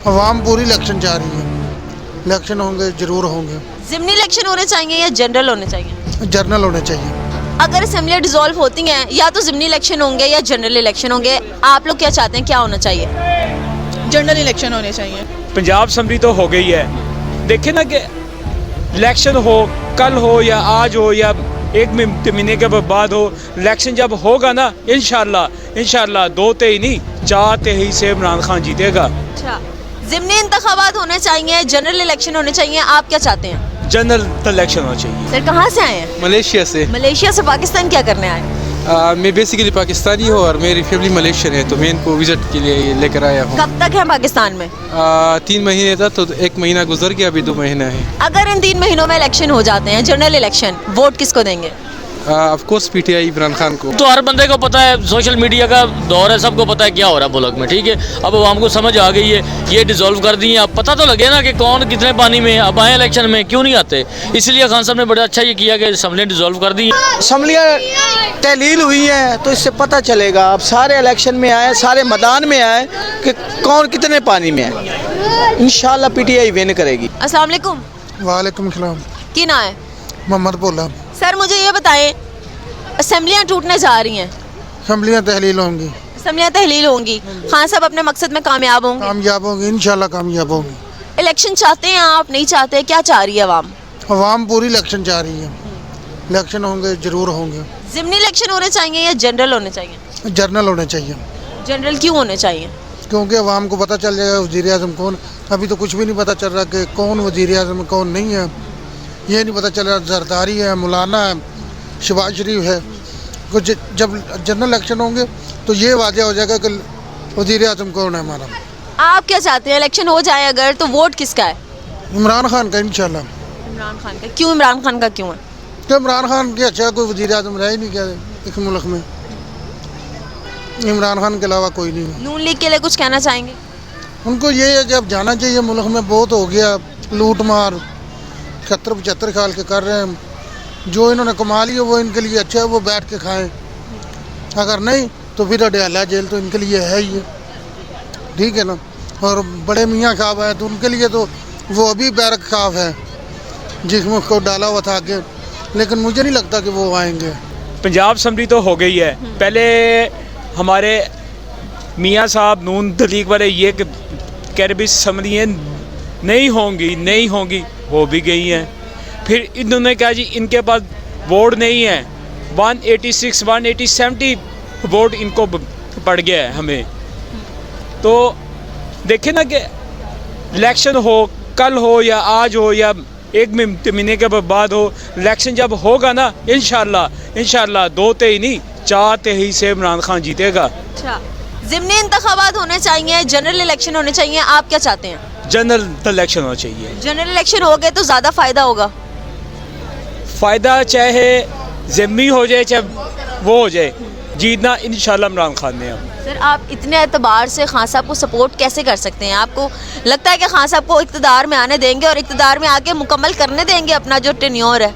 आवाम पूरी इलेक्शन चाह रही है, इलेक्शन होंगे, जरूर होंगे। ज़िमनी इलेक्शन होने चाहिए या जनरल होने चाहिए? जर्नल होने चाहिए। अगर असेंबलियाँ डिसॉल्व होती हैं या तो ज़िमनी इलेक्शन होंगे या जनरल इलेक्शन होंगे, आप लोग क्या चाहते हैं, क्या होना चाहिए? जनरल इलेक्शन होने चाहिए। पंजाब असम्बली तो हो गई है, देखिए ना कि इलेक्शन हो, कल हो या आज हो या एक महीने के बाद हो, इलेक्शन जब होगा ना इंशाल्लाह 2 ही नहीं 4 ही से इमरान खान जीतेगा। अच्छा, ज़िमनी इंतखाबात होने चाहिए, जनरल इलेक्शन होने चाहिए, आप क्या चाहते हैं? जनरल इलेक्शन होना चाहिए। सर कहाँ से आए हैं? मलेशिया से। मलेशिया से पाकिस्तान क्या करने आए हैं? मैं बेसिकली पाकिस्तानी हूँ और मेरी फैमिली मलेशियन है, तो मैं इनको विजिट के लिए लेकर आया हूँ। कब तक है पाकिस्तान में? 3 महीने था, तो 1 महीना गुजर गया, अभी 2 महीना है। अगर इन 3 महीनों में इलेक्शन हो जाते हैं, जनरल इलेक्शन, वोट किसको देंगे? Of course PTI Imran Khan को। तो हर बंदे को पता है, सोशल मीडिया का दौर है, सबको पता है क्या हो रहा है मुल्क में, ठीक है। अब आवाम को समझ आ गई है, ये डिसॉल्व कर दिए, अब पता तो लगे ना कि कौन कितने पानी में है। अब आए इलेक्शन में, क्यों नहीं आते? इसलिए खान साहब ने बड़ा अच्छा ये किया कि असम्बलियाँ डिसॉल्व कर दी। असम्बलियाँ तहलील हुई हैं तो इससे पता चलेगा। अब सारे इलेक्शन में आए, सारे मैदान में आए कि कौन कितने पानी में है। इंशाल्लाह पीटीआई विन करेगी। अस्सलाम वालेकुम। वालेकुम सलाम। की ना है? मोहम्मद बोला। सर मुझे ये बताएं, असेंबलियाँ टूटने जा रही हैं, असम्बलियाँ तहलील होंगी, असेंबलियाँ तहलील होंगी, खान साहब अपने मकसद में कामयाब होंगे? कामयाब होंगी, इंशाल्लाह कामयाब होंगी। इलेक्शन चाहते हैं आप, नहीं चाहते? क्या चाह रही है आवाम? आवाम पूरी इलेक्शन चाह रही है, इलेक्शन होंगे, जरूर होंगे। ज़िमनी इलेक्शन होने चाहिए या जनरल होने चाहिए? जर्नल होने चाहिए, जनरल क्यों होने चाहिए? क्योंकि आवाम को पता चल जाएगा वज़ीर आज़म कौन। अभी तो कुछ भी नहीं पता चल रहा कि कौन वज़ीर आज़म कौन नहीं है। ये नहीं पता चल रहा जरदारी है, मौलाना है, शहबाज शरीफ है। कुछ जब जनरल इलेक्शन होंगे तो ये वाज़ेह हो जाएगा कि वज़ीर आज़म कौन है हमारा। आप क्या चाहते हैं, इलेक्शन हो जाए अगर, तो वोट किसका है? इमरान खान का इंशाल्लाह। इमरान खान का। क्यों इमरान खान का क्यों है? तो इमरान खान के अच्छा कोई वज़ीर आज़म रह ही नहीं गया इस मुल्क में, इमरान खान के अलावा कोई नहीं है। नून लीग के लिए कुछ कहना चाहेंगे? उनको ये है कि अब जाना चाहिए, मुल्क में बहुत हो गया लूट मार, 70-75 साल के कर रहे हैं। जो इन्होंने कमा लिया वो इनके लिए अच्छा है, वो बैठ के खाएं। अगर नहीं तो फिर अडयाला जेल तो इनके लिए है ही है, ठीक है ना। और बड़े मियाँ साहब हैं तो उनके लिए तो वो अभी बैरक साहब है जिसमें उसको डाला हुआ था आगे, लेकिन मुझे नहीं लगता कि वो आएंगे। पंजाब असम्बली तो हो गई है, पहले हमारे मियाँ साहब नून लीग वाले ये कह रहे भी असम्बलियाँ नहीं होंगी, हो भी गई हैं। फिर इन्होंने कहा जी इनके पास वोट नहीं है, 186 170 वोट इनको पड़ गया है हमें। तो देखें ना कि इलेक्शन हो, कल हो या आज हो या एक महीने के बाद हो, इलेक्शन जब होगा ना इंशाल्लाह 2 ही नहीं 4 ही से इमरान खान जीतेगा। अच्छा, ज़िमनी इंतखाबात होने चाहिए, जनरल इलेक्शन होने चाहिए, आप क्या चाहते हैं? जनरल इलेक्शन होना चाहिए। जनरल इलेक्शन हो गए तो ज़्यादा फ़ायदा होगा? फ़ायदा चाहे ज़िम्मी हो जाए चाहे वो हो जाए, जीतना इंशाल्लाह इमरान खान ने। अब सर आप इतने एतबार से खान साहब को सपोर्ट कैसे कर सकते हैं? आपको लगता है कि खान साहब को इक़्तिदार में आने देंगे और इक़्तिदार में आके मुकम्मल करने देंगे अपना जो टेन्योर है?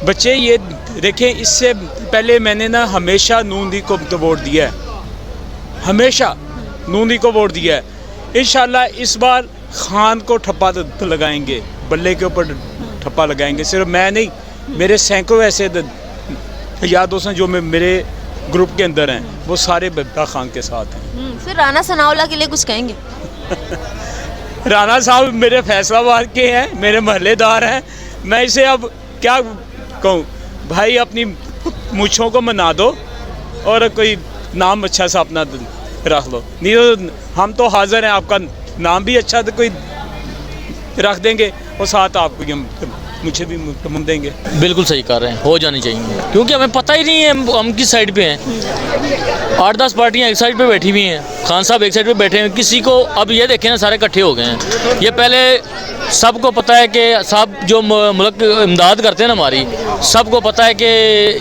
बच्चे ये देखें, इससे पहले मैंने ना हमेशा नून लीग को वोट दिया है, हमेशा नून लीग को वोट दिया है। इंशाल्लाह इस बार खान को ठप्पा तो लगाएंगे, बल्ले के ऊपर ठप्पा लगाएंगे। सिर्फ मैं नहीं, मेरे सैकड़ों ऐसे यार दोस्त हैं जो मेरे ग्रुप के अंदर हैं, वो सारे बब्बा खान के साथ हैं। फिर राना सनाउल्लाह के लिए कुछ कहेंगे? राना साहब मेरे फैसलाबाद के हैं, मेरे महल्लेदार हैं, मैं इसे अब क्या कहूँ भाई, अपनी मूँछों को मना दो और कोई नाम अच्छा सा अपना रख लो, नहीं तो हम तो हाजिर हैं, आपका नाम भी अच्छा तो कोई रख देंगे और साथ आपको मुझे भी मुँह देंगे। बिल्कुल सही कर रहे हैं, हो जानी चाहिए, क्योंकि हमें पता ही नहीं है हम किस साइड पे हैं। 8-10 पार्टियाँ एक साइड पे बैठी हुई हैं, खान साहब एक साइड पे बैठे हैं, किसी को अब ये देखें ना सारे इकट्ठे हो गए हैं। ये पहले सबको पता है कि साहब जो मुल्क इमदाद करते हैं ना हमारी, सबको पता है कि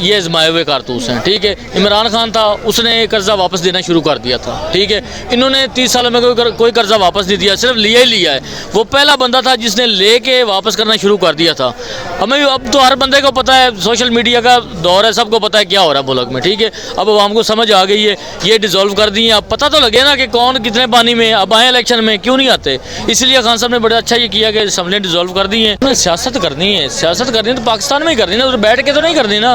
ये आजमाए हुए कारतूस हैं, ठीक है। इमरान खान था, उसने कर्जा वापस देना शुरू कर दिया था, ठीक है। इन्होंने 30 सालों में कोई कर्जा वापस नहीं दिया, सिर्फ लिया ही लिया है। वो पहला बंदा था जिसने लेके वापस करना शुरू कर दिया था। हमें अब तो हर बंदे को पता है, सोशल मीडिया का दौर है, सबको पता है क्या हो रहा है मुल्क में, ठीक है। अब आवाम को समझ आ गई है, ये डिसॉल्व कर दिए। अब पता तो लगे ना कि कौन कितने पानी में। अब आए इलेक्शन में, क्यों नहीं आते? इसलिए खान साहब ने बड़ा अच्छा ये किया कि असम्बली डिसॉल्व कर दी है। सियासत करनी है, सियासत करनी है तो पाकिस्तान में ही करनी है ना, उधर बैठ के तो नहीं करनी ना।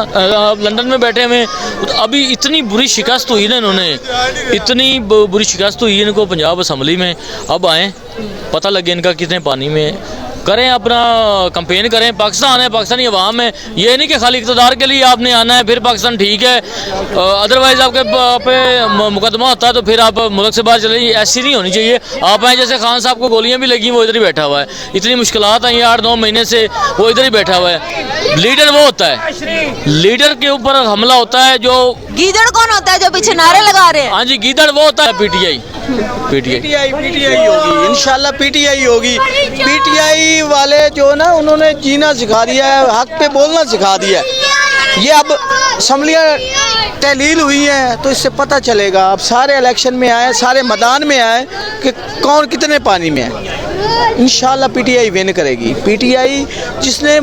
लंदन में बैठे हुए अभी इतनी बुरी शिकस्त हुई ना, इन्होंने इतनी बुरी शिकस्त हुई इनको पंजाब असम्बली में। अब आए, पता लगे इनका कितने पानी में। करें अपना कंपेन करें, पाकिस्तान है, पाकिस्तानी अवाम है। ये नहीं कि खाली इक़्तिदार के लिए आपने आना है फिर पाकिस्तान ठीक है, अदरवाइज़ आपके पे मुकदमा होता है तो फिर आप मुल्क से बाहर चले। ऐसी नहीं होनी चाहिए। आप आए, जैसे खान साहब को गोलियां भी लगी, वो इधर ही बैठा हुआ है। इतनी मुश्किलात आई 8-9 महीने से, वो इधर ही बैठा हुआ है। लीडर वो होता है, लीडर के ऊपर हमला होता है। जो गीदड़ कौन होता है जो पीछे नारे लगा रहे हैं? हाँ जी, गीदड़ वो होता है पीटीआई होगी, इंशाल्लाह पीटीआई होगी। पीटीआई वाले जो ना, उन्होंने जीना सिखा दिया है, हक पे बोलना सिखा दिया है। ये अब असम्बलियाँ तहलील हुई हैं तो इससे पता चलेगा। अब सारे इलेक्शन में आए, सारे मैदान में आए कि कौन कितने पानी में है। इंशाल्लाह पीटीआई विन करेगी। पीटीआई जिसने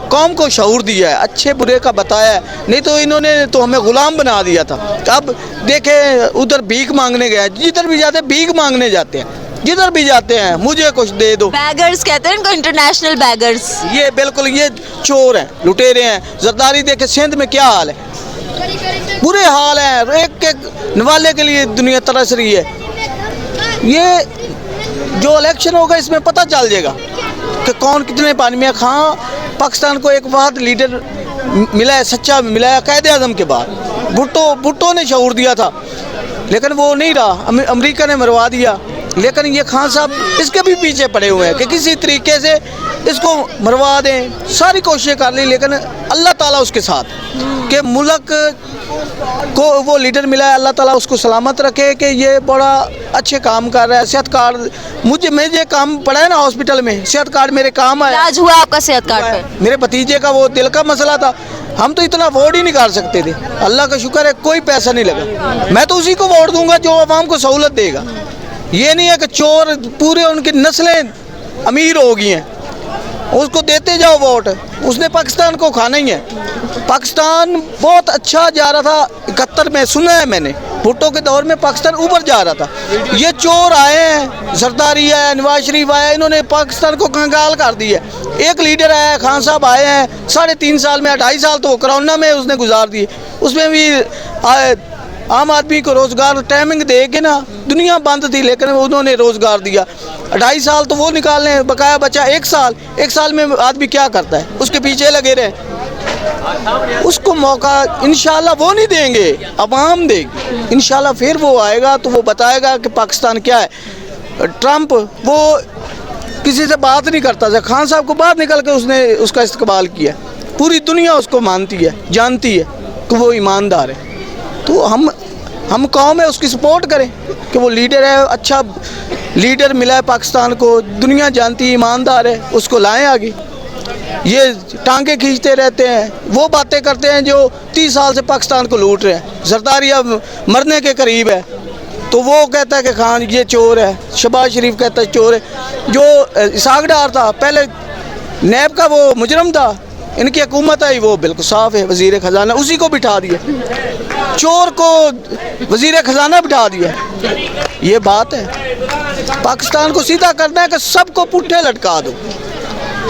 कौम को शऊर दिया है, अच्छे बुरे का बताया है। नहीं तो इन्होंने तो हमें गुलाम बना दिया था। अब देखे, उधर भीख मांगने गए, जिधर भी जाते भीख मांगने जाते हैं, जिधर भी जाते हैं मुझे कुछ दे दो। बैगर्स कहते हैं इनको, इंटरनेशनल बैगर्स। ये बिल्कुल ये चोर हैं, लुटेरे हैं। जरदारी देखे सिंध में क्या हाल है, बुरे हाल है। एक नवाले के लिए दुनिया तरस रही है। ये जो इलेक्शन होगा इसमें पता चल जाएगा कि कौन कितने पानी में। हाँ, पाकिस्तान को एक बात लीडर मिला है, सच्चा मिला है कायदे आज़म के बाद। भुट्टो ने शऊर दिया था लेकिन वो नहीं रहा, अमेरिका ने मरवा दिया। लेकिन ये खान साहब इसके भी पीछे पड़े हुए हैं कि किसी तरीके से इसको मरवा दें। सारी कोशिशें कर ली लेकिन अल्लाह ताला उसके साथ कि मुल्क को वो लीडर मिला है। अल्लाह ताला उसको सलामत रखे कि ये बड़ा अच्छे काम कर रहा है। सेहत कार्ड मुझे काम पड़ा है ना हॉस्पिटल में, सेहत कार्ड मेरे काम आया। इलाज हुआ आपका सेहत कार्ड पे? मेरे भतीजे का वो दिल का मसला था, हम तो इतना वोट ही नहीं कर सकते थे। अल्लाह का शुक्र है कोई पैसा नहीं लगा। मैं तो उसी को वोट दूंगा जो आवाम को सहूलत देगा। ये नहीं है कि चोर पूरे उनकी नस्लें अमीर हो गई हैं, उसको देते जाओ वोट। उसने पाकिस्तान को खाना ही है। पाकिस्तान बहुत अच्छा जा रहा था 71 में, सुना है मैंने, भुट्टो के दौर में पाकिस्तान ऊपर जा रहा था। ये चोर आए हैं, जरदारी आया, नवाज शरीफ आया, इन्होंने पाकिस्तान को कंगाल कर दिया। एक लीडर आया, खान साहब आए हैं, 3.5 साल में 2.5 साल तो कोरोना में उसने गुजार दिए। उसमें भी आम आदमी को रोज़गार टाइमिंग दे के ना, दुनिया बंद थी लेकिन उन्होंने रोज़गार दिया। 2.5 साल तो वो निकालने, बकाया बचा 1 साल। 1 साल में आदमी क्या करता है, उसके पीछे लगे रहे। उसको मौका इंशाल्लाह वो नहीं देंगे, अवाम देगी इंशाल्लाह। फिर वो आएगा तो वो बताएगा कि पाकिस्तान क्या है। ट्रंप वो किसी से बात नहीं करता था, खान साहब को बाहर निकल के उसने उसका इस्तेमाल किया। पूरी दुनिया उसको मानती है, जानती है कि वो ईमानदार है। तो हम कौम है उसकी सपोर्ट करें कि वो लीडर है, अच्छा लीडर मिला है पाकिस्तान को, दुनिया जानती है, ईमानदार है, उसको लाएं आगे। ये टांगे खींचते रहते हैं, वो बातें करते हैं जो 30 साल से पाकिस्तान को लूट रहे हैं। जरदारी अब मरने के करीब है तो वो कहता है कि खान ये चोर है, शहबाज शरीफ कहता है चोर है। जो इसाक डार था पहले नैब का वो मुजरम था, इनकी हुकूमत आई वो बिल्कुल साफ है, वज़ीर ख़जाना उसी को बिठा दिया, चोर को वज़ीर ख़जाना बिठा दिया। ये बात है। पाकिस्तान को सीधा करना है कि सबको पुट्ठे लटका दो,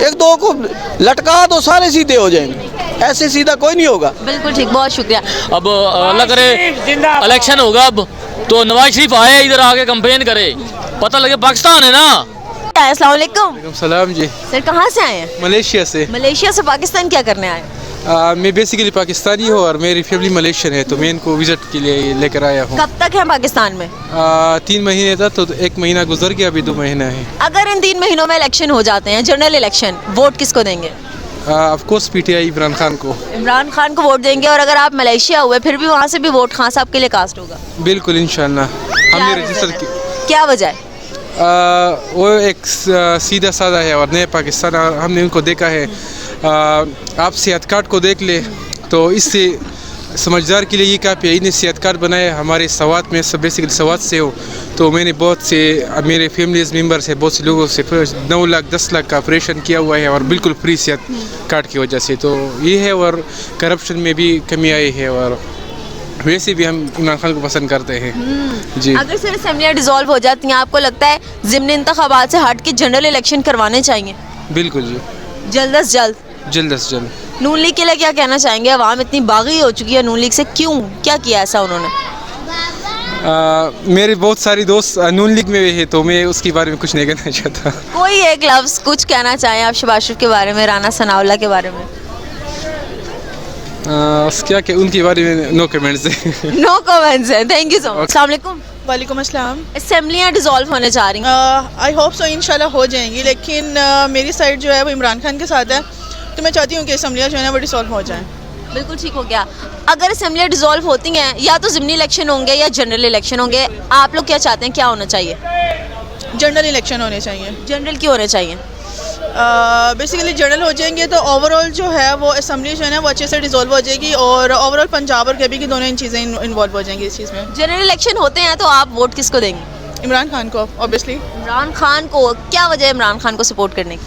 1-2 को लटका दो, सारे सीधे हो जाएंगे। ऐसे सीधा कोई नहीं होगा। बिल्कुल ठीक, बहुत शुक्रिया। अब अल्लाह करे इलेक्शन होगा अब तो नवाज शरीफ आए इधर आके कंपेन करे, पता लगे पाकिस्तान है ना। अस्सलाम वालेकुम। सलाम जी। सर कहाँ से आए हैं? मलेशिया से। मलेशिया से पाकिस्तान क्या करने आए? मैं बेसिकली पाकिस्तानी हूँ और मेरी फैमिली मलेशियन है तो मैं इनको विज़िट के लिए लेकर आया हूँ। कब तक है पाकिस्तान में? 3 महीने था तो 1 महीना गुजर गया, अभी 2 महीना है। अगर इन 3 महीनों में इलेक्शन हो जाते हैं, जनरल इलेक्शन, वोट किसको देंगे? Of course PTI Imran Khan को। इमरान खान को वोट देंगे। और अगर आप मलेशिया हुए फिर भी वहाँ से भी वोट खान साहब के लिए कास्ट होगा? बिल्कुल इंशाल्लाह। हमने रजिस्टर क्या वजह है? वो एक सीधा साधा है और नया पाकिस्तान, हमने उनको देखा है। आप सेहत कार्ड को देख ले तो इससे समझदार के लिए ये काफ़ी है। इन्हें सेहत कार्ड बनाए हमारे सवात में, सब बेसिकली सवात से हो। तो मैंने बहुत से मेरे फैमिलीज मेम्बर से बहुत से लोगों से 9 लाख 10 लाख का ऑपरेशन किया हुआ है और बिल्कुल फ्री सेहत कार्ड की वजह से। तो ये है, और करप्शन में भी कमी आई है, और वैसे भी हम इमरान खान को पसंद करते हैं जी। अगर सर असेंबलियाँ डिसॉल्व हो जाती हैं, आपको लगता है ज़िमनी इंतखाबात से हट के जनरल इलेक्शन करवाने चाहिए? बिल्कुल जी, जल्द से जल्द। जल्द से जल्द। नून लीग के लिए क्या कहना चाहेंगे? अवाम इतनी बागी हो चुकी है नून लीग से, क्यों, क्या किया ऐसा उन्होंने? मेरे बहुत सारे दोस्त नून लीग में है, तो मैं उसके बारे में कुछ नहीं कहना चाहता। कोई एक लफ्ज़ कुछ कहना चाहें आप शहबाज शरीफ के बारे में, राना सनाउल्लाह के बारे में? क्या क्या उनके बारे में नो कमेंट्स है। नो कमेंट्स है। Thank you so much. अस्सलाम वालेकुम। वालेकुम अस्सलाम। असेंबलियाँ डिसॉल्व होने जा रही हैं। आई होप सो इंशाल्लाह हो जाएंगी, लेकिन मेरी साइड जो है वो इमरान खान के साथ है, तो मैं चाहती हूँ कि असम्बलियाँ जो है ना वो डिसॉल्व हो जाएँ। बिल्कुल ठीक हो गया। अगर असेंबलियाँ डिसॉल्व होती हैं, या तो ज़िमनी इलेक्शन होंगे या जनरल इलेक्शन होंगे, आप लोग क्या चाहते हैं, क्या होना चाहिए? जनरल इलेक्शन होने चाहिए। जनरल क्यों होने चाहिए? बेसिकली जनरल हो जाएंगे तो ओवरऑल जो है वो असम्बली जो है ना वो अच्छे से डिसॉल्व हो जाएगी, और ओवरऑल पंजाब और केबी की दोनों इन चीज़ें इन्वॉल्व हो जाएंगी इस चीज़ में। जनरल इलेक्शन होते हैं तो आप वोट किसको देंगे? इमरान खान को ऑब्वियसली। इमरान खान को? क्या वजह है इमरान खान को सपोर्ट करने की?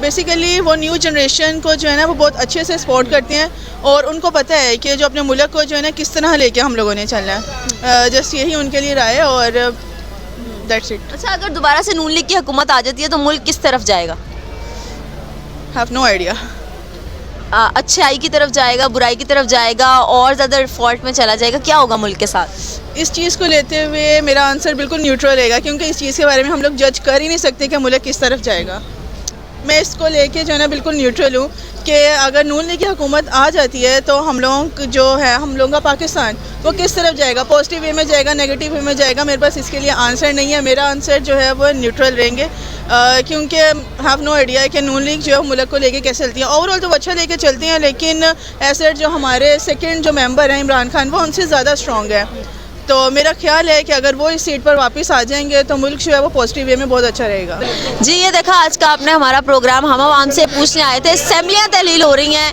बेसिकली वो न्यू जनरेशन को जो है ना वो बहुत अच्छे से सपोर्ट करते हैं, और उनको पता है कि जो अपने मुल्क को जो है ना किस तरह लेके हम लोगों ने चलना है। जस्ट यही उनके लिए राय है, और दैट्स इट। अच्छा, अगर दोबारा से नून लीग की हुकूमत आ जाती है तो मुल्क किस तरफ जाएगा? Have no idea. अच्छाई की तरफ जाएगा, बुराई की तरफ जाएगा, और ज़्यादा फॉल्ट में चला जाएगा? क्या होगा मुल्क के साथ? इस चीज़ को लेते हुए मेरा आंसर बिल्कुल न्यूट्रल रहेगा, क्योंकि इस चीज़ के बारे में हम लोग जज कर ही नहीं सकते कि मुल्क किस तरफ जाएगा। मैं इसको लेके जो है ना बिल्कुल न्यूट्रल हूँ कि अगर नून लीग की हुकूमत आ जाती है तो हम लोगों जो है, हम लोगों का पाकिस्तान वो किस तरफ जाएगा, पॉजिटिव वे में जाएगा, नेगेटिव वे में जाएगा, मेरे पास इसके लिए आंसर नहीं है। मेरा आंसर जो है वो न्यूट्रल रहेंगे, क्योंकि हैव नो आइडिया है कि नून लीग जो है मुल्क को लेके कैसे चलती है। ओवरऑल तो वो अच्छा लेके चलती हैं, लेकिन ऐसे जो हमारे सेकेंड जो मेंबर हैं इमरान खान, वो उनसे ज़्यादा स्ट्रॉन्ग है। तो मेरा ख्याल है कि अगर वो इस सीट पर वापस आ जाएंगे तो मुल्क जो है वो पॉजिटिव वे में बहुत अच्छा रहेगा। जी, ये देखा आज का आपने हमारा प्रोग्राम। हम आवाम से पूछने आए थे, असेंबलियाँ तहलील हो रही हैं,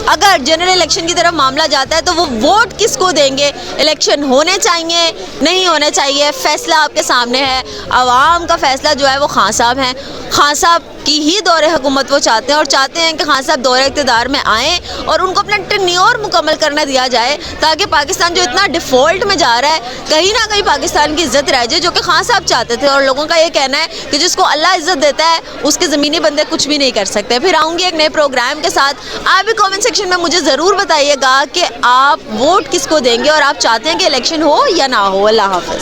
अगर जनरल इलेक्शन की तरफ मामला जाता है तो वो वोट किसको देंगे? इलेक्शन होने चाहिए, नहीं होने चाहिए? फैसला आपके सामने है। आवाम का फैसला जो है वो खान साहब हैं। खान साहब की ही दौरे हुकूमत वो चाहते हैं, और चाहते हैं कि खान साहब दौरे इक़्तिदार में आएँ और उनको अपना टेन्योर मुकम्मल करने दिया जाए, ताकि पाकिस्तान जो इतना डिफ़ॉल्ट में जा रहा है, कहीं ना कहीं पाकिस्तान की इज़्ज़त रह जाए, जो कि खान साहब चाहते थे। और लोगों का ये कहना है कि जिसको अल्लाह इज़्ज़त देता है उसके ज़मीनी बंदे कुछ भी नहीं कर सकते। फिर आऊँगी एक नए प्रोग्राम के साथ। आप भी कमेंट सेक्शन में मुझे ज़रूर बताइएगा कि आप वोट किसको देंगे और आप चाहते हैं कि इलेक्शन हो या ना हो। अल्लाह हाफ़िज़।